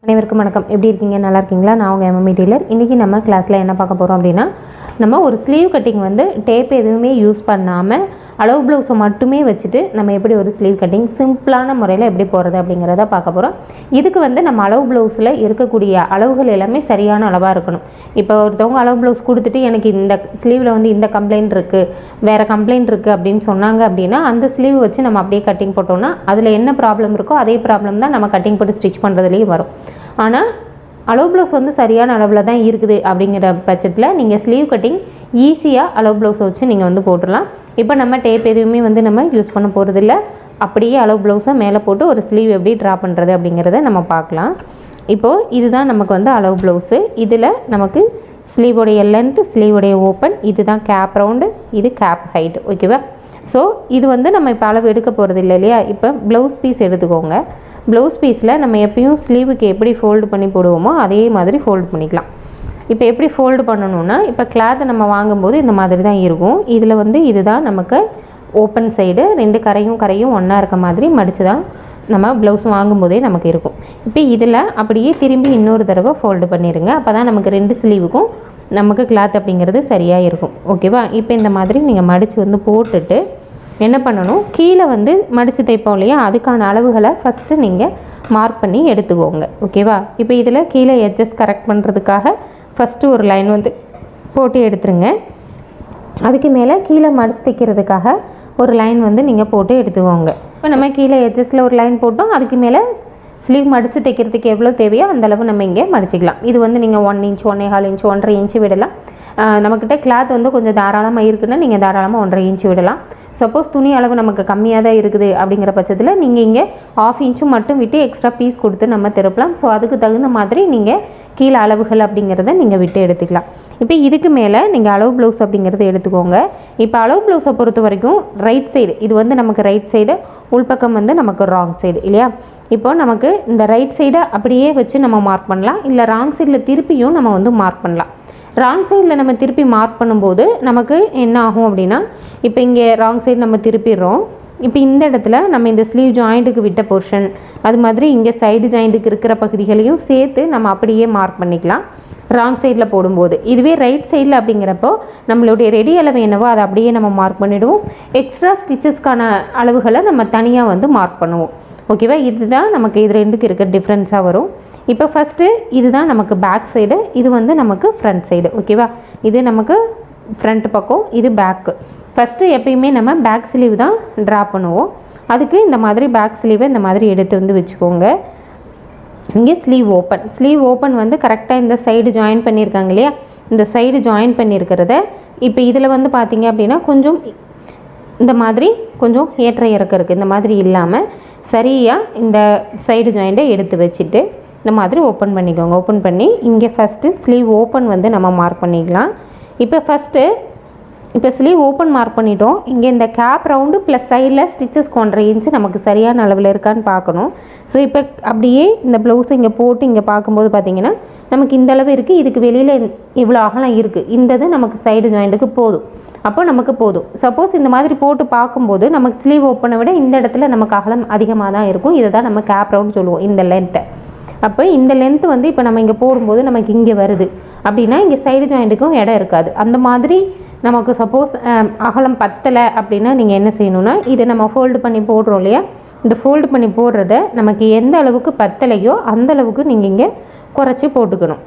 அனைவருக்கும் வணக்கம். எப்படி இருக்கீங்க? நல்லா இருக்கீங்களா? நான் உங்கள் எம்எம்இ டீலர். இன்றைக்கி நம்ம கிளாஸில் என்ன பார்க்க போகிறோம் அப்படின்னா, நம்ம ஒரு ஸ்லீவ் கட்டிங் வந்து டேப் எதுவுமே யூஸ் பண்ணாமல் அளவு ப்ளவுஸை மட்டுமே வச்சுட்டு நம்ம எப்படி ஒரு ஸ்லீவ் கட்டிங் சிம்பிளான முறையில் எப்படி போகிறது அப்படிங்கிறத பார்க்க போகிறோம். இதுக்கு வந்து நம்ம அளவு ப்ளவுஸில் இருக்கக்கூடிய அளவுகள் எல்லாமே சரியான அளவாக இருக்கணும். இப்போ ஒருத்தவங்க அளவு ப்ளவுஸ் கொடுத்துட்டு எனக்கு இந்த ஸ்லீவில் வந்து இந்த கம்ப்ளைண்ட் இருக்குது, வேறு கம்ப்ளைண்ட் இருக்குது அப்படின்னு சொன்னாங்க அப்படின்னா, அந்த ஸ்லீவ் வச்சு நம்ம அப்படியே கட்டிங் போட்டோம்னா அதில் என்ன ப்ராப்ளம் இருக்கோ அதே ப்ராப்ளம் தான் நம்ம கட்டிங் போட்டு ஸ்டிச் பண்ணுறதுலேயும் வரும். ஆனால் அளவு ப்ளவுஸ் வந்து சரியான அளவில் தான் இருக்குது அப்படிங்கிற பட்சத்தில் நீங்கள் ஸ்லீவ் கட்டிங் ஈஸியாக அளவு ப்ளவுஸை வச்சு நீங்கள் வந்து போட்டுடலாம். இப்போ நம்ம டேப் எதுவுமே வந்து நம்ம யூஸ் பண்ண போகிறதில்ல. அப்படியே அளவு ப்ளவுஸை மேலே போட்டு ஒரு ஸ்லீவ் எப்படி ட்ரா பண்ணுறது அப்படிங்கிறத நம்ம பார்க்கலாம். இப்போது இதுதான் நமக்கு வந்து அளவு ப்ளவுஸு. இதில் நமக்கு ஸ்லீவோடைய லென்த்து, ஸ்லீவோடைய ஓப்பன், இதுதான் கேப் ரவுண்டு, இது கேப் ஹைட். ஓகேவா? ஸோ இது வந்து நம்ம இப்போ அளவு எடுக்க போகிறது இல்லை இல்லையா? இப்போ ப்ளவுஸ் பீஸ் எடுத்துக்கோங்க. ப்ளவுஸ் பீஸில் நம்ம எப்பயும் ஸ்லீவுக்கு எப்படி ஃபோல்டு பண்ணி போடுவோமோ அதே மாதிரி ஃபோல்டு பண்ணிக்கலாம். இப்போ எப்படி ஃபோல்டு பண்ணணுன்னா, இப்போ கிளாத்தை நம்ம வாங்கும்போது இந்த மாதிரி தான் இருக்கும். இதில் வந்து இதுதான் நமக்கு ஓப்பன் சைடு, ரெண்டு கரையும் ஒன்றா இருக்க மாதிரி மடித்து தான் நம்ம ப்ளவுஸ் வாங்கும்போதே நமக்கு இருக்கும். இப்போ இதில் அப்படியே திரும்பி இன்னொரு தடவை ஃபோல்டு பண்ணிடுங்க. அப்போ தான் நமக்கு ரெண்டு ஸ்லீவுக்கும் நமக்கு கிளாத் அப்படிங்கிறது சரியாக இருக்கும். ஓகேவா? இப்போ இந்த மாதிரி நீங்கள் மடித்து வந்து போட்டுட்டு என்ன பண்ணணும், கீழே வந்து மடித்து தைப்போம் இல்லையா, அதுக்கான அளவுகளை ஃபஸ்ட்டு நீங்கள் மார்க் பண்ணி எடுத்துக்கோங்க. ஓகேவா? இப்போ இதில் கீழே எட்ஜஸ் கரெக்ட் பண்ணுறதுக்காக ஃபஸ்ட்டு ஒரு லைன் வந்து போட்டு எடுத்துருங்க. அதுக்கு மேலே கீழே மடித்து தைக்கிறதுக்காக ஒரு லைன் வந்து நீங்கள் போட்டு எடுத்துக்கோங்க. இப்போ நம்ம கீழே எட்ஜஸில் ஒரு லைன் போட்டோம். அதுக்கு மேலே ஸ்லீவ் மடித்து தைக்கிறதுக்கு எவ்வளோ தேவையோ அந்தளவு நம்ம இங்கே மடிச்சிக்கலாம். இது வந்து நீங்கள் 1 இன்ச், 1.25 இன்ச், 1.5 இன்ச்சு விடலாம். நம்மக்கிட்ட கிளாத் வந்து கொஞ்சம் தாராளமாக இருக்குன்னா நீங்கள் தாராளமாக 1.5 இன்ச்சு விடலாம். சப்போஸ் துணி அளவு நமக்கு கம்மியாக தான் இருக்குது அப்படிங்கிற பட்சத்தில் நீங்கள் இங்கே 1/2 இன்ச்சு மட்டும் விட்டு எக்ஸ்ட்ரா பீஸ் கொடுத்து நம்ம திருப்பலாம். ஸோ அதுக்கு தகுந்த மாதிரி நீங்கள் கீழே அளவுகள் அப்படிங்கிறத நீங்கள் விட்டு எடுத்துக்கலாம். இப்போ இதுக்கு மேலே நீங்கள் அளவு ப்ளவுஸ் அப்படிங்கிறத எடுத்துக்கோங்க. இப்போ அளவு ப்ளவுஸை பொறுத்த வரைக்கும் ரைட் சைடு, இது வந்து நமக்கு ரைட் சைடு, உள்பக்கம் வந்து நமக்கு ராங் சைடு இல்லையா? இப்போ நமக்கு இந்த ரைட் சைடை அப்படியே வச்சு நம்ம மார்க் பண்ணலாம், இல்லை ராங் சைடில் திருப்பியும் நம்ம வந்து மார்க் பண்ணலாம். ராங் சைடில் நம்ம திருப்பி மார்க் பண்ணும்போது நமக்கு என்ன ஆகும் அப்படின்னா, இப்போ இங்கே ராங் சைடு நம்ம திருப்பிடுறோம். இப்போ இந்த இடத்துல நம்ம இந்த ஸ்லீவ் ஜாயிண்ட்டுக்கு விட்ட போர்ஷன், அது மாதிரி இங்கே சைடு ஜாயிண்ட்டுக்கு இருக்கிற பகுதிகளையும் சேர்த்து நம்ம அப்படியே மார்க் பண்ணிக்கலாம் ராங் சைடில் போடும்போது. இதுவே ரைட் சைடில் அப்படிங்கிறப்போ நம்மளுடைய ரெடி அளவு என்னவோ அதை அப்படியே நம்ம மார்க் பண்ணிவிடுவோம். எக்ஸ்ட்ரா ஸ்டிச்சஸ்க்கான அளவுகளை நம்ம தனியாக வந்து மார்க் பண்ணுவோம். ஓகேவா? இதுதான் நமக்கு இது ரெண்டுக்கு இருக்க டிஃப்ரென்ஸாக வரும். இப்போ ஃபஸ்ட்டு இதுதான் நமக்கு பேக் சைடு, இது வந்து நமக்கு ஃப்ரண்ட் சைடு. ஓகேவா? இது நமக்கு ஃப்ரண்ட் பக்கம், இது பேக்கு. ஃபஸ்ட்டு எப்பயுமே நம்ம பேக் ஸ்லீவ் தான் ட்ரா பண்ணுவோம். அதுக்கு இந்த மாதிரி பேக் ஸ்லீவை இந்த மாதிரி எடுத்து வந்து வச்சுக்கோங்க. இங்கே ஸ்லீவ் ஓப்பன் வந்து கரெக்டாக இந்த சைடு ஜாயின் பண்ணியிருக்காங்க இல்லையா, இந்த சைடு ஜாயின் பண்ணியிருக்கிறத இப்போ இதில் வந்து பார்த்திங்க அப்படின்னா கொஞ்சம் இந்த மாதிரி கொஞ்சம் ஏற்ற இறக்கம் இருக்குது. இந்த மாதிரி இல்லாமல் சரியாக இந்த சைடு ஜாயிண்ட்டை எடுத்து வச்சுட்டு இந்த மாதிரி ஓப்பன் பண்ணிக்கோங்க. ஓப்பன் பண்ணி இங்கே ஃபஸ்ட்டு ஸ்லீவ் ஓப்பன் வந்து நம்ம மார்க் பண்ணிக்கலாம். இப்போ ஸ்லீவ் ஓப்பன் மார்க் பண்ணிட்டோம். இங்கே இந்த கேப் ரவுண்டு ப்ளஸ் சைடில் ஸ்டிச்சஸ் 1.5 இன்ச்சு நமக்கு சரியான அளவில் இருக்கான்னு பார்க்கணும். ஸோ இப்போ அப்படியே இந்த ப்ளவுஸை இங்கே போட்டு இங்கே பார்க்கும்போது பார்த்திங்கன்னா நமக்கு இந்த அளவு இருக்குது, இதுக்கு வெளியில் இவ்வளோ அகலம் இருக்குது. இந்த இது நமக்கு சைடு ஜாயிண்ட்டுக்கு போதும். அப்போ நமக்கு போதும். சப்போஸ் இந்த மாதிரி போட்டு பார்க்கும்போது நமக்கு ஸ்லீவ் ஓப்பனை விட இந்த இடத்துல நமக்கு அகலம் அதிகமாக தான் இருக்கும். இதை தான் நம்ம கேப் ரவுண்ட் சொல்லுவோம், இந்த லென்த்தை. அப்போ இந்த லென்த்து வந்து இப்போ நம்ம இங்கே போடும்போது நமக்கு இங்கே வருது அப்படின்னா இங்கே சைடு ஜாயிண்ட்டுக்கும் இடம் இருக்காது. அந்த மாதிரி நமக்கு சப்போஸ் அகலம் பத்தலை அப்படின்னா நீங்கள் என்ன செய்யணுன்னா, இதை நம்ம ஃபோல்டு பண்ணி போடுறோம் இல்லையா, இந்த ஃபோல்டு பண்ணி போடுறத நமக்கு எந்த அளவுக்கு பத்தலையோ அந்த அளவுக்கு நீங்கள் இங்கே குறைச்சி போட்டுக்கணும்.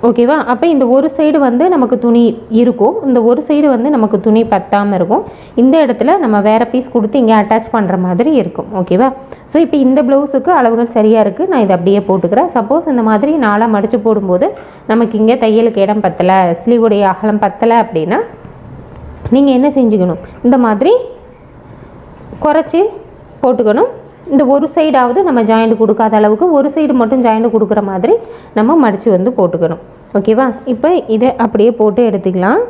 ஓகேவா? அப்போ இந்த ஒரு சைடு வந்து நமக்கு துணி இருக்கும், இந்த ஒரு சைடு வந்து நமக்கு துணி பத்தாமல் இருக்கும். இந்த இடத்துல நம்ம வேறு பீஸ் கொடுத்து இங்கே அட்டாச் பண்ணுற மாதிரி இருக்கும். ஓகேவா? ஸோ இப்போ இந்த ப்ளவுஸுக்கு அளவுகள் சரியாக இருக்குது. நான் இதை அப்படியே போட்டுக்கிறேன். சப்போஸ் இந்த மாதிரி நாளாக மடித்து போடும்போது நமக்கு இங்கே தையலுக்கு இடம் பத்தலை, ஸ்லீவுடைய அகலம் பத்தலை அப்படின்னா நீங்கள் என்ன செஞ்சுக்கணும், இந்த மாதிரி குறைச்சி போட்டுக்கணும். இந்த ஒரு சைடாவது நம்ம ஜாயிண்ட் கொடுக்காத அளவுக்கு ஒரு சைடு மட்டும் ஜாயிண்ட் கொடுக்குற மாதிரி நம்ம மடித்து வந்து போட்டுக்கணும். ஓகேவா? இப்போ இதை அப்படியே போட்டு எடுத்துக்கலாம்.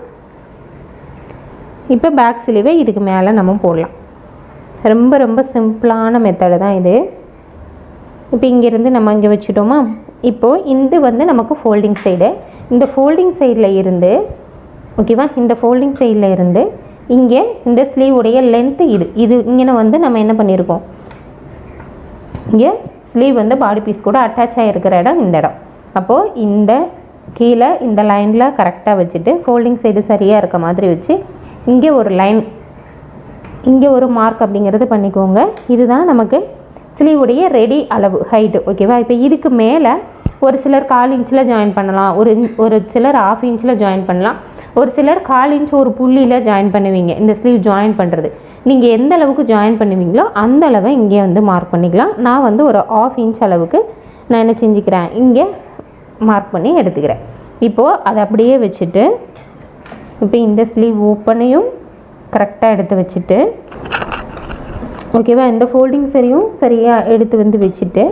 இப்போ பேக் ஸ்லீவை இதுக்கு மேலே நம்ம போடலாம். ரொம்ப ரொம்ப சிம்பிளான மெத்தடு தான் இது. இப்போ இங்கேருந்து நம்ம இங்கே வச்சுட்டோமா, இப்போது இது வந்து நமக்கு ஃபோல்டிங் சைடு. இந்த ஃபோல்டிங் சைடில் இருந்து, ஓகேவா, இந்த ஃபோல்டிங் சைடில் இருந்து இங்கே இந்த ஸ்லீவுடைய லென்த்து இது இங்கே வந்து நம்ம என்ன பண்ணியிருக்கோம், இங்கே ஸ்லீவ் வந்து பாடி பீஸ் கூட அட்டாச் ஆகிருக்கிற இடம் இந்த இடம். அப்போது இந்த கீழே இந்த லைனில் கரெக்டாக வச்சுட்டு ஃபோல்டிங் சைடு சரியாக இருக்க மாதிரி வச்சு இங்கே ஒரு லைன், இங்கே ஒரு மார்க் அப்படிங்கிறது பண்ணிக்கோங்க. இதுதான் நமக்கு ஸ்லீவுடைய ரெடி அளவு ஹைட்டு. ஓகேவா? இப்போ இதுக்கு மேலே ஒரு சிலர் 1/4 இன்ச்சில் ஜாயின் பண்ணலாம், ஒரு சிலர் 1/2 இன்ச்சில் ஜாயின் பண்ணலாம், ஒரு சிலர் 1/4 இன்ச் ஒரு புள்ளியில் ஜாயின் பண்ணுவீங்க. இந்த ஸ்லீவ் ஜாயின் பண்ணுறது நீங்கள் எந்த அளவுக்கு ஜாயின் பண்ணுவீங்களோ அந்த அளவை இங்கே வந்து மார்க் பண்ணிக்கலாம். நான் வந்து ஒரு 1/2 இன்ச் அளவுக்கு நான் என்ன செஞ்சுக்கிறேன், இங்கே மார்க் பண்ணி எடுத்துக்கிறேன். இப்போது அதை அப்படியே வச்சுட்டு இப்போ இந்த ஸ்லீவ் ஓப்பனையும் கரெக்டாக எடுத்து வச்சுட்டு, ஓகேவா, இந்த ஃபோல்டிங் சரியாக எடுத்து வந்து வச்சுட்டு,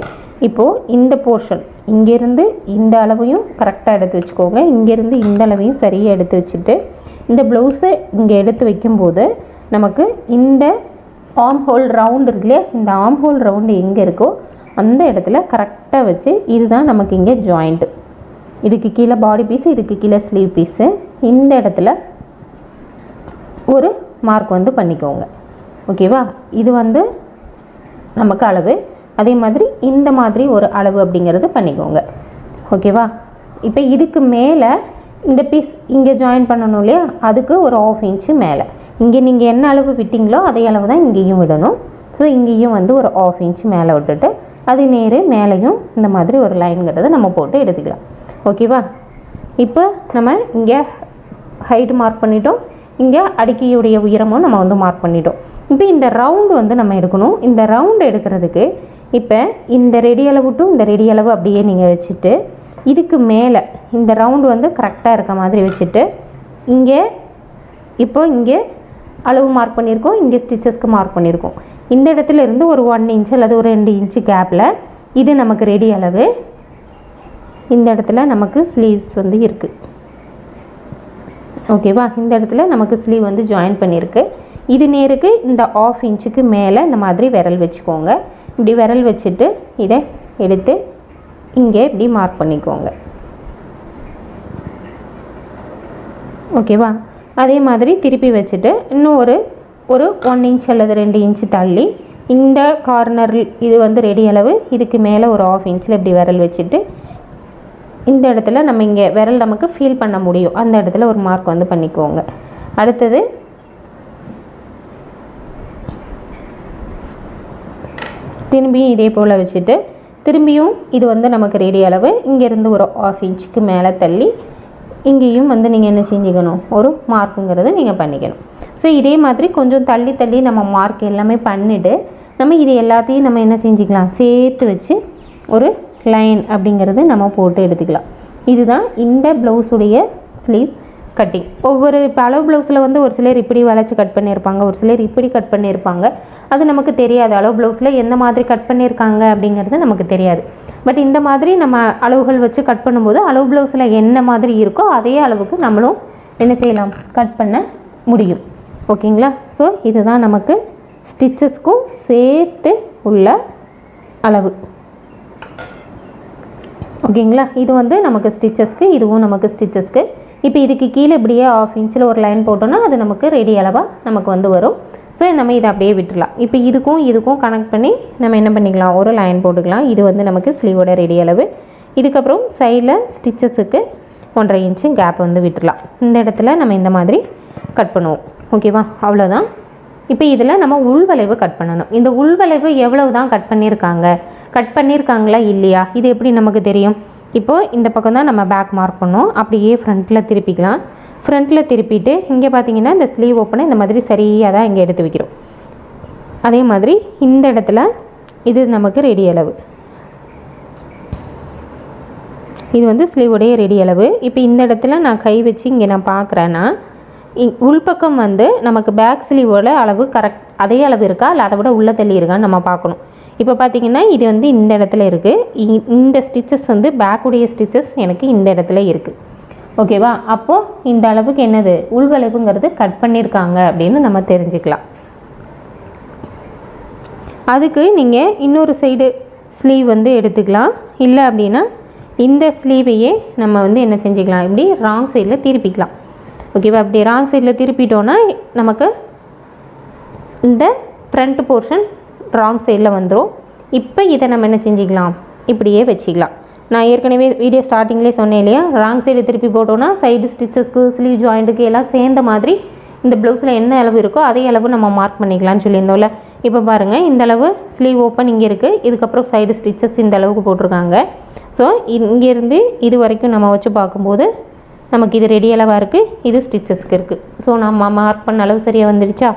இப்போது இந்த போர்ஷன் இங்கேருந்து இந்த அளவையும் கரெக்டாக எடுத்து வச்சுக்கோங்க. இங்கேருந்து இந்த அளவையும் சரியாக எடுத்து வச்சுட்டு, இந்த ப்ளவுஸை இங்கே எடுத்து வைக்கும்போது நமக்கு இந்த ஆர்ம் ஹோல் ரவுண்டு இருக்கு இல்லையா, இந்த ஆர்ம் ஹோல் ரவுண்டு எங்கே இருக்கோ அந்த இடத்துல கரெக்டாக வச்சு, இதுதான் நமக்கு இங்கே ஜாயிண்ட்டு. இதுக்கு கீழே பாடி பீஸு, இதுக்கு கீழே ஸ்லீவ் பீஸு. இந்த இடத்துல ஒரு மார்க் வந்து பண்ணிக்கோங்க. ஓகேவா? இது வந்து நமக்கு அளவு. அதே மாதிரி இந்த மாதிரி ஒரு அளவு அப்படிங்கிறது பண்ணிக்கோங்க. ஓகேவா? இப்போ இதுக்கு மேலே இந்த பீஸ் இங்கே ஜாயின் பண்ணணும் இல்லையா, அதுக்கு ஒரு 1/2 இன்ச்சு மேலே இங்கே நீங்கள் என்ன அளவு விட்டிங்களோ அதே அளவு தான் இங்கேயும் விடணும். ஸோ இங்கேயும் வந்து ஒரு 1/2 இன்ச்சு மேலே விட்டுட்டு அது நேரே மேலேயும் இந்த மாதிரி ஒரு லைனுங்கிறத நம்ம போட்டு எடுத்துக்கலாம். ஓகேவா? இப்போ நம்ம இங்கே ஹைட்டு மார்க் பண்ணிட்டோம், இங்கே அடிக்கையுடைய உயரமும் நம்ம வந்து மார்க் பண்ணிட்டோம். இப்போ இந்த ரவுண்டு வந்து நம்ம எடுக்கணும். இந்த ரவுண்டு எடுக்கிறதுக்கு இப்போ இந்த ரெடி அளவு டு இந்த ரெடி அளவு அப்படியே நீங்கள் வச்சுட்டு, இதுக்கு மேலே இந்த ரவுண்டு வந்து கரெக்டாக இருக்க மாதிரி வச்சுட்டு, இங்கே இங்கே அளவு மார்க் பண்ணியிருக்கோம், இங்கே ஸ்டிச்சஸ்க்கு மார்க் பண்ணியிருக்கோம். இந்த இடத்துல இருந்து ஒரு 1 இன்ச் அல்லது ஒரு 2 இன்ச்சு கேப்பில் இது நமக்கு ரெடி அளவு. இந்த இடத்துல நமக்கு ஸ்லீவ்ஸ் வந்து இருக்குது. ஓகேவா? இந்த இடத்துல நமக்கு ஸ்லீவ் வந்து ஜாயின் பண்ணியிருக்கு. இது நேருக்கு இந்த 1/2 இன்ச்சுக்கு மேலே இந்த மாதிரி விரல் வச்சுக்கோங்க. இப்படி விரல் வச்சுட்டு இதை எடுத்து இங்கே இப்படி மார்க் பண்ணிக்கோங்க. ஓகேவா? அதே மாதிரி திருப்பி வச்சுட்டு இன்னும் ஒரு 1 இன்ச் அல்லது 2 இன்ச்சு தள்ளி இந்த கார்னர் இது வந்து ரெடி அளவு, இதுக்கு மேலே ஒரு 1/2 இன்ச்சில் இப்படி விரல் வச்சுட்டு இந்த இடத்துல நம்ம இங்கே விரல் நமக்கு ஃபீல் பண்ண முடியும், அந்த இடத்துல ஒரு மார்க் வந்து பண்ணிக்கோங்க. அடுத்தது திரும்பியும் இதே போல் வச்சுட்டு திரும்பியும் இது வந்து நமக்கு ரெடி அளவு, இங்கேருந்து ஒரு 1/2 இன்ச்சுக்கு மேலே தள்ளி இங்கேயும் வந்து நீங்கள் என்ன செஞ்சுக்கணும், ஒரு மார்க்குங்கிறத நீங்கள் பண்ணிக்கணும். ஸோ இதே மாதிரி கொஞ்சம் தள்ளி தள்ளி நம்ம மார்க் எல்லாமே பண்ணிவிட்டு நம்ம இது எல்லாத்தையும் நம்ம என்ன செஞ்சுக்கலாம், சேர்த்து வச்சு ஒரு லைன் அப்படிங்கிறது நம்ம போட்டு எடுத்துக்கலாம். இதுதான் இந்த ப்ளவுஸுடைய ஸ்லீவ் கட்டிங். ஒவ்வொரு அளவு ப்ளவுஸில் வந்து ஒரு சிலர் இப்படி வளைச்சி கட் பண்ணியிருப்பாங்க, ஒரு சிலர் இப்படி கட் பண்ணியிருப்பாங்க. அது நமக்கு தெரியாது, அளவு ப்ளவுஸில் எந்த மாதிரி கட் பண்ணியிருக்காங்க அப்படிங்கிறது நமக்கு தெரியாது. பட் இந்த மாதிரி நம்ம அளவுகள் வச்சு கட் பண்ணும்போது அளவு ப்ளவுஸில் என்ன மாதிரி இருக்கோ அதே அளவுக்கு நம்மளும் என்ன செய்யலாம், கட் பண்ண முடியும். ஓகேங்களா? ஸோ இதுதான் நமக்கு ஸ்டிச்சஸ்க்கும் சேர்த்து உள்ள அளவு. ஓகேங்களா? இது வந்து நமக்கு ஸ்டிச்சஸ்க்கு, இதுவும் நமக்கு ஸ்டிச்சஸ்க்கு. இப்போ இதுக்கு கீழே இப்படியே 1/2 இன்ச்சில் ஒரு லைன் போட்டோன்னா அது நமக்கு ரெடி அளவாக நமக்கு வந்து வரும். ஸோ நம்ம இதை அப்படியே விட்டுடலாம். இப்போ இதுக்கும் கனெக்ட் பண்ணி நம்ம என்ன பண்ணிக்கலாம், ஒரு லைன் போட்டுக்கலாம். இது வந்து நமக்கு ஸ்லீவோட ரெடி அளவு. இதுக்கப்புறம் சைடில் ஸ்டிச்சஸுக்கு 1/2 இன்ச்சு கேப் வந்து விட்டுடலாம். இந்த இடத்துல நம்ம இந்த மாதிரி கட் பண்ணுவோம். ஓகேவா? அவ்வளோதான். இப்போ இதில் நம்ம உள்வளைவு கட் பண்ணணும். இந்த உள்வளைவு எவ்வளவு தான் கட் பண்ணியிருக்காங்களா இல்லையா, இது எப்படி நமக்கு தெரியும்? இப்போது இந்த பக்கம் தான் நம்ம பேக் மார்க் பண்ணோம், அப்படியே ஃப்ரண்ட்டில் திருப்பிக்கலாம். ஃப்ரண்ட்டில் திருப்பிட்டு இங்கே பார்த்தீங்கன்னா இந்த ஸ்லீவ் ஓப்பனை இந்த மாதிரி சரியாக தான் இங்கே எடுத்து வைக்கிறோம். அதே மாதிரி இந்த இடத்துல இது நமக்கு ரெடி அளவு, இது வந்து ஸ்லீவுடைய ரெடி அளவு. இப்போ இந்த இடத்துல நான் கை வச்சு இங்கே நான் பார்க்குறேன்னா உள்பக்கம் வந்து நமக்கு பேக் ஸ்லீவோட அளவு கரெக்ட் அதே அளவு இருக்கா இல்லை அதை விட உள்ளே தள்ளி இருக்கான்னு நம்ம பார்க்கணும். இப்போ பார்த்தீங்கன்னா இது வந்து இந்த இடத்துல இருக்குது, இந்த ஸ்டிச்சஸ் வந்து பேக்குடைய ஸ்டிச்சஸ் எனக்கு இந்த இடத்துல இருக்குது. ஓகேவா? அப்போது இந்த அளவுக்கு என்னது உள்வளைவுங்கிறது கட் பண்ணியிருக்காங்க அப்படின்னு நம்ம தெரிஞ்சுக்கலாம். அதுக்கு நீங்கள் இன்னொரு சைடு ஸ்லீவ் வந்து எடுத்துக்கலாம். இல்லை அப்படின்னா இந்த ஸ்லீவையே நம்ம வந்து என்ன செஞ்சுக்கலாம், இப்படி ராங் சைடில் திருப்பிக்கலாம். ஓகேவா? அப்படி ராங் சைடில் திருப்பிட்டோன்னா நமக்கு இந்த ஃப்ரண்ட் போர்ஷன் ராங் சைடில் வந்துடும். இப்போ இதை நம்ம என்ன செஞ்சுக்கலாம், இப்படியே வச்சுக்கலாம். நான் ஏற்கனவே வீடியோ ஸ்டார்டிங்லேயே சொன்னேன் இல்லையா, ராங் சைடு திருப்பி போட்டோன்னா சைடு ஸ்டிச்சஸ்க்கு ஸ்லீவ் ஜாயிண்ட்டுக்கு எல்லாம் சேர்ந்த மாதிரி இந்த ப்ளவுஸில் என்ன அளவு இருக்கோ அதே அளவு நம்ம மார்க் பண்ணிக்கலாம்னு சொல்லியிருந்தோம்ல. இப்போ பாருங்கள், இந்த அளவு ஸ்லீவ் ஓப்பன் இங்கே இருக்குது, இதுக்கப்புறம் சைடு ஸ்டிச்சஸ் இந்த அளவுக்கு போட்டிருக்காங்க. ஸோ இங்கேருந்து இது வரைக்கும் நம்ம வச்சு பார்க்கும்போது நமக்கு இது ரெடி அளவாக இருக்குது, இது ஸ்டிச்சஸ்க்கு இருக்குது. ஸோ நம்ம மார்க் பண்ண அளவு சரியாக வந்துடுச்சா.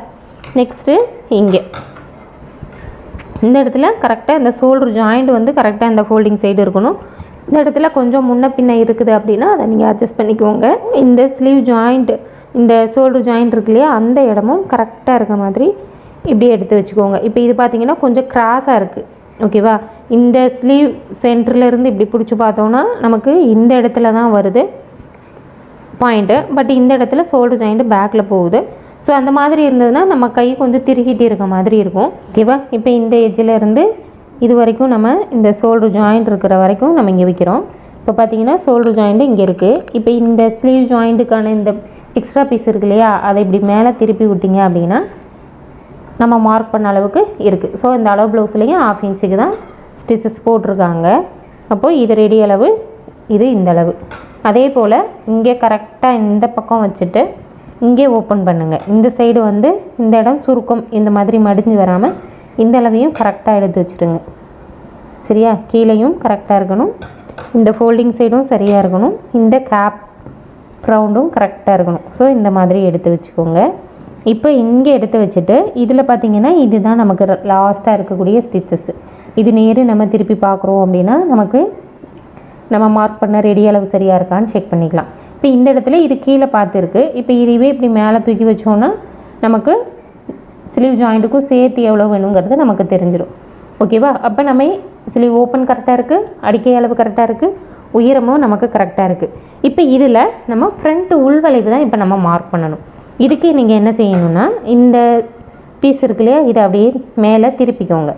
நெக்ஸ்ட்டு இங்கே இந்த இடத்துல கரெக்டாக இந்த ஷோல்டர் ஜாயிண்ட் வந்து கரெக்டாக இந்த ஃபோல்டிங் சைடு இருக்கணும். இந்த இடத்துல கொஞ்சம் முன்ன பின்ன இருக்குது அப்படின்னா அதை நீங்கள் அட்ஜஸ்ட் பண்ணிக்கோங்க. இந்த ஸ்லீவ் ஜாயிண்ட், இந்த ஷோல்டர் ஜாயிண்ட் இருக்கு இல்லையா, அந்த இடமும் கரெக்டாக இருக்க மாதிரி இப்படியே எடுத்து வச்சுக்கோங்க. இப்போ இது பார்த்திங்கன்னா கொஞ்சம் கிராஸாக இருக்குது. ஓகேவா, இந்த ஸ்லீவ் சென்டர்லேருந்து இப்படி பிடிச்சி பார்த்தோன்னா நமக்கு இந்த இடத்துல தான் வருது பாயிண்ட்டு, பட் இந்த இடத்துல ஷோல்டர் ஜாயிண்ட்டு பேக்கில் போகுது. ஸோ அந்த மாதிரி இருந்ததுன்னா நம்ம கை கொஞ்சம் திருகிட்டு இருக்க மாதிரி இருக்கும். ஓகேவா, இப்போ இந்த எட்ஜில் இருந்து இது வரைக்கும் நம்ம இந்த ஷோல்டர் ஜாயிண்ட் இருக்கிற வரைக்கும் நம்ம இங்கே வைக்கிறோம். இப்போ பார்த்தீங்கன்னா ஷோல்டர் ஜாயிண்ட்டு இங்கே இருக்குது. இப்போ இந்த ஸ்லீவ் ஜாயிண்ட்டுக்கான இந்த எக்ஸ்ட்ரா பீஸ் இருக்கு இல்லையா, அதை இப்படி மேலே திருப்பி விட்டிங்க அப்படின்னா நம்ம மார்க் பண்ண அளவுக்கு இருக்குது. ஸோ இந்த அளவு ப்ளவுஸ்லேயும் 1/2 இன்ச்சுக்கு தான் ஸ்டிச்சஸ் போட்டிருக்காங்க. அப்போது இது ரெடி அளவு, இது இந்த அளவு. அதே போல் இங்கே கரெக்டாக இந்த பக்கம் வச்சுட்டு இங்கே ஓப்பன் பண்ணுங்கள். இந்த சைடு வந்து இந்த இடம் சுருக்கம் இந்த மாதிரி மடிஞ்சு வராமல் இந்த அளவையும் கரெக்டாக எடுத்து வச்சுடுங்க. சரியா, கீழேயும் கரெக்டாக இருக்கணும், இந்த ஃபோல்டிங் சைடும் சரியாக இருக்கணும், இந்த கேப் ரவுண்டும் கரெக்டாக இருக்கணும். ஸோ இந்த மாதிரி எடுத்து வச்சுக்கோங்க. இப்போ இங்கே எடுத்து வச்சுட்டு இதில் பார்த்திங்கன்னா இதுதான் நமக்கு லாஸ்ட்டாக இருக்கக்கூடிய ஸ்டிச்சஸ். இது நேரு நம்ம திருப்பி பார்க்குறோம் அப்படின்னா நமக்கு நம்ம மார்க் பண்ண ரெடி அளவு சரியாக இருக்கான்னு செக் பண்ணிக்கலாம். இப்போ இந்த இடத்துல இது கீழே பார்த்துருக்கு. இப்போ இதுவே இப்படி மேலே தூக்கி வச்சோன்னா நமக்கு ஸ்லீவ் ஜாயிண்ட்டுக்கும் சேர்த்து எவ்வளோ வேணுங்கிறது நமக்கு தெரிஞ்சிடும். ஓகேவா, அப்போ நம்ம ஸ்லீவ் ஓப்பன் கரெக்டாக இருக்குது, அடிக்கை அளவு கரெக்டாக இருக்குது, உயரமும் நமக்கு கரெக்டாக இருக்குது. இப்போ இதில் நம்ம ஃப்ரண்ட்டு உள்வளைவு தான் இப்போ நம்ம மார்க் பண்ணணும். இதுக்கு நீங்கள் என்ன செய்யணும்னா இந்த பீஸ் இருக்கு இல்லையா, இதை அப்படியே மேலே திருப்பிக்கோங்க.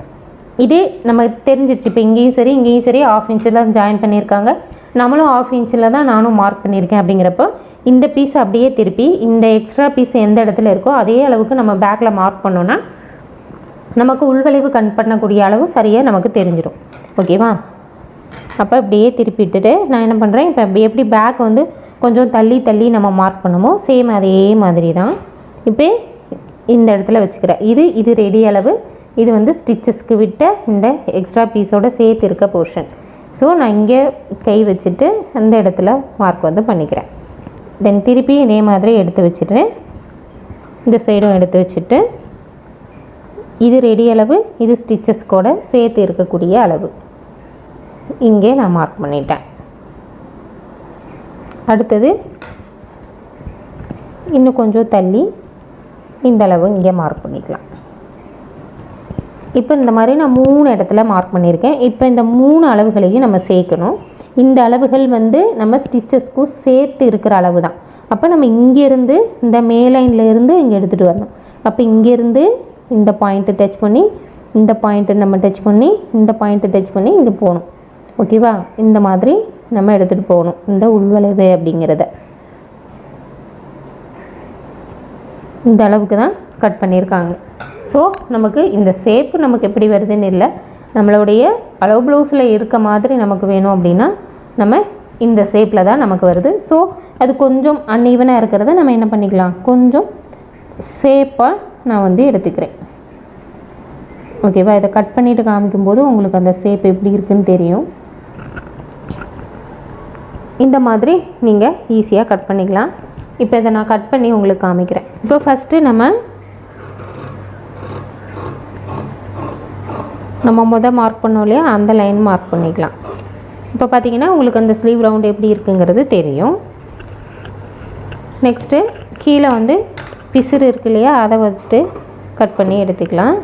இதே நமக்கு தெரிஞ்சிருச்சு. இப்போ இங்கேயும் சரி இங்கேயும் சரி 1/2 இன்ச்சில் தான் ஜாயின் பண்ணியிருக்காங்க, நம்மளும் 1/2 இன்ச்சில் தான் நானும் மார்க் பண்ணியிருக்கேன். அப்படிங்கிறப்போ இந்த பீஸை அப்படியே திருப்பி இந்த எக்ஸ்ட்ரா பீஸ் எந்த இடத்துல இருக்கோ அதே அளவுக்கு நம்ம பேக்கில் மார்க் பண்ணோன்னா நமக்கு உள்வளைவு கட் பண்ணக்கூடிய அளவு சரியாக நமக்கு தெரிஞ்சிடும். ஓகேவா, அப்போ இப்படியே திருப்பிட்டுட்டு நான் என்ன பண்ணுறேன், இப்போ எப்படி பேக் வந்து கொஞ்சம் தள்ளி தள்ளி நம்ம மார்க் பண்ணுமோ சேம் அதே மாதிரி தான் இப்போ இந்த இடத்துல வச்சுக்கிறேன். இது ரெடி அளவு, இது வந்து ஸ்டிச்சஸ்க்கு விட்ட இந்த எக்ஸ்ட்ரா பீஸோடு சேர்த்து இருக்க போர்ஷன். ஸோ நான் இங்கே கை வச்சுட்டு அந்த இடத்துல மார்க் வந்து பண்ணிக்கிறேன். தென் திருப்பி இதே மாதிரி எடுத்து வச்சுட்டு இந்த சைடும் எடுத்து வச்சுட்டு இது ரெடி அளவு, இது ஸ்டிச்சஸ் கூட சேர்த்து இருக்கக்கூடிய அளவு இங்கே நான் மார்க் பண்ணிட்டேன். அடுத்தது இன்னும் கொஞ்சம் தள்ளி இந்த அளவு இங்கே மார்க் பண்ணிக்கலாம். இப்போ இந்த மாதிரி நான் 3 இடத்துல மார்க் பண்ணியிருக்கேன். இப்போ இந்த 3 அளவுகளையும் நம்ம சேர்க்கணும். இந்த அளவுகள் வந்து நம்ம ஸ்டிச்சஸ்க்கும் சேர்த்து இருக்கிற அளவு தான். அப்போ நம்ம இங்கேருந்து இந்த மேலைன்லேருந்து இங்கே எடுத்துகிட்டு வரணும். அப்போ இங்கேருந்து இந்த பாயிண்ட்டு டச் பண்ணி இந்த பாயிண்ட்டு நம்ம டச் பண்ணி இந்த பாயிண்ட்டு டச் பண்ணி இங்கே போகணும். ஓகேவா, இந்த மாதிரி நம்ம எடுத்துகிட்டு போகணும் இந்த உள்வளைவு அப்படிங்கிறத. இந்த அளவுக்கு தான் கட் பண்ணியிருக்காங்க. ஸோ நமக்கு இந்த ஷேப்பு நமக்கு எப்படி வருதுன்னு இல்லை, நம்மளுடைய அளவு ப்ளவுஸில் இருக்க மாதிரி நமக்கு வேணும் அப்படின்னா நம்ம இந்த ஷேப்பில் தான் நமக்கு வருது. ஸோ அது கொஞ்சம் அன்ஈவனாக இருக்கிறத நம்ம என்ன பண்ணிக்கலாம், கொஞ்சம் ஷேப்பாக நான் வந்து எடுத்துக்கிறேன். ஓகேவா, இதை கட் பண்ணிவிட்டு காமிக்கும்போது உங்களுக்கு அந்த ஷேப் எப்படி இருக்குன்னு தெரியும். இந்த மாதிரி நீங்கள் ஈஸியாக கட் பண்ணிக்கலாம். இப்போ இதை நான் கட் பண்ணி உங்களுக்கு காமிக்கிறேன். இப்போ ஃபஸ்ட்டு நம்ம மார்க் பண்ணோம் இல்லையா, அந்த லைன் மார்க் பண்ணிக்கலாம். இப்போ பார்த்தீங்கன்னா உங்களுக்கு அந்த ஸ்லீவ் ரவுண்ட் எப்படி இருக்குங்கிறது தெரியும். நெக்ஸ்ட்டு கீழே வந்து பிசுறு இருக்கு இல்லையா, அதை வச்சுட்டு கட் பண்ணி எடுத்துக்கலாம்.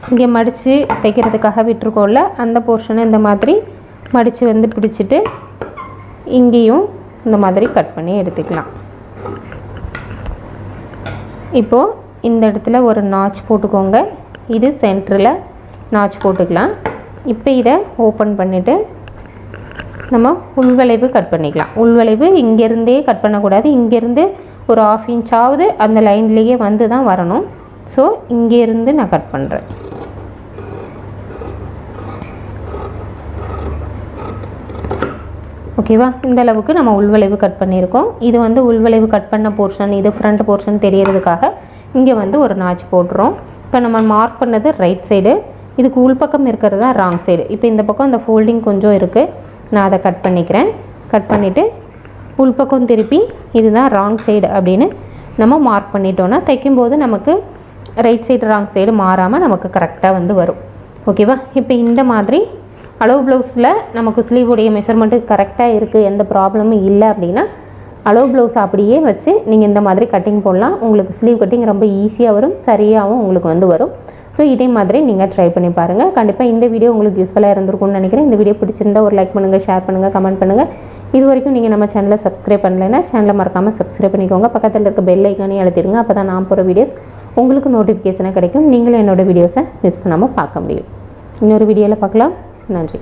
இங்கே மடித்து தைக்கிறதுக்காக விட்டுருக்கோம்ல, அந்த போர்ஷனை இந்த மாதிரி மடித்து வந்து பிடிச்சிட்டு இங்கேயும் இந்த மாதிரி கட் பண்ணி எடுத்துக்கலாம். இப்போது இந்த இடத்துல ஒரு நாச் போட்டுக்கோங்க, இது சென்டரில் நாச் போட்டுக்கலாம். இப்போ இதை ஓப்பன் பண்ணிவிட்டு நம்ம உள்வளைவு கட் பண்ணிக்கலாம். உள்வளைவு இங்கேருந்தே கட் பண்ணக்கூடாது, இங்கேருந்து ஒரு 1/2 இன்ச்சாவது அந்த லைன்லேயே வந்து தான் வரணும். ஸோ இங்கேருந்து நான் கட் பண்ணுறேன். ஓகேவா, இந்த அளவுக்கு நம்ம உள்வளைவு கட் பண்ணியிருக்கோம். இது வந்து உள்வளைவு கட் பண்ண போர்ஷன், இது ஃப்ரண்ட் போர்ஷன் தெரியறதுக்காக இங்கே வந்து ஒரு நாச் போடுறோம். இப்போ நம்ம மார்க் பண்ணது ரைட் சைடு, இதுக்கு உள்பக்கம் இருக்கிறது தான் ராங் சைடு. இப்போ இந்த பக்கம் அந்த ஃபோல்டிங் கொஞ்சம் இருக்குது, நான் அதை கட் பண்ணிக்கிறேன். கட் பண்ணிவிட்டு உள்பக்கம் திருப்பி இதுதான் ராங் சைடு அப்படின்னு நம்ம மார்க் பண்ணிட்டோன்னா தைக்கும்போது நமக்கு ரைட் சைடு ராங் சைடு மாறாமல் நமக்கு கரெக்டாக வந்து வரும். ஓகேவா, இப்போ இந்த மாதிரி அளவு ப்ளவுஸில் நமக்கு ஸ்லீவுடைய மெஷர்மெண்ட்டு கரெக்டாக இருக்குது, எந்த ப்ராப்ளமும் இல்லை அப்படின்னா அளவு ப்ளவுஸ் அப்படியே வச்சு நீங்கள் இந்த மாதிரி கட்டிங் போடலாம். உங்களுக்கு ஸ்லீவ் கட்டிங் ரொம்ப ஈஸியாக வரும், சரியாகவும் உங்களுக்கு வந்து வரும். ஸோ இதே மாதிரி நீங்கள் ட்ரை பண்ணி பாருங்கள். கண்டிப்பாக இந்த வீடியோ உங்களுக்கு யூஸ்ஃபுல்லாக இருந்திருக்கும்னு நினைக்கிறேன். இந்த வீடியோ பிடிச்சிருந்தா ஒரு லைக் பண்ணுங்கள், ஷேர் பண்ணுங்கள், கமெண்ட் பண்ணுங்கள். இது வரைக்கும் நீங்கள் நம்ம சேனலை சப்ஸ்கிரைப் பண்ணலைன்னா சேனலை மறக்காமல் சப்ஸ்கிரைப் பண்ணிக்கோங்க. பக்கத்தில் இருக்க பெல் ஐக்கானே அழுத்திடுங்க. அப்போ தான் நான் போகிற வீடியோஸ் உங்களுக்கு நோட்டிஃபிகேஷனாக கிடைக்கும். நீங்களும் என்னோடய வீடியோஸை மிஸ் பண்ணாமல் பார்க்க முடியும். இன்னொரு வீடியோவில் பார்க்கலாம். நன்றி.